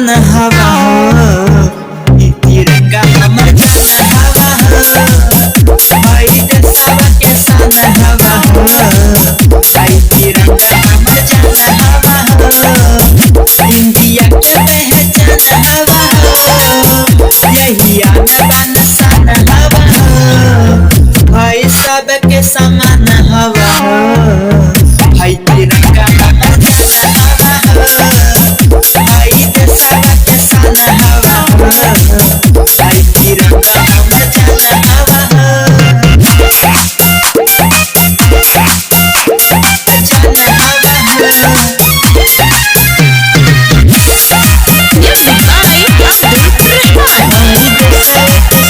सान हवा हो, ई तिरंगा हमर जान हवा हो, हई देशवा के सान हवा हो, हई तिरंगा हमर जान हवा हो, इंडिया के पहचान हवा हो, यही आन बान शान हवा हो, हई सबके समान हवा हो, हई तिरंगा हमर जान हवा हो, हई देशवा के शान हवा हो, हई तिरंगा हमर जान हवा हो, जान हवा हो। Music by Abdul Rahman.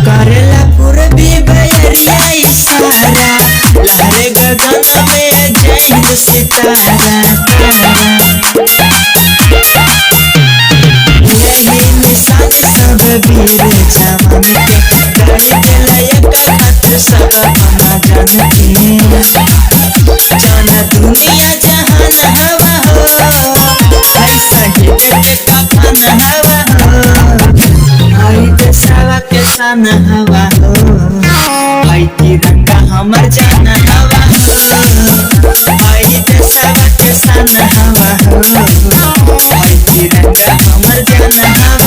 करेला पूर्वी बयरिया इशारा, लहरे गगन में जय हिंद सितारा, यही निशान सब वीर जवान के, गाड़ी देला एका खातिर सब अपना जान के, जाना दुनिया जहान हवा हो, हई शहीद के कफन हवा हो, हई देशवा के शान हवा हो, हई तिरंगा हमर जान हवा हो, हई देशवा के शान हवा हो, हई तिरंगा हमर जान हवा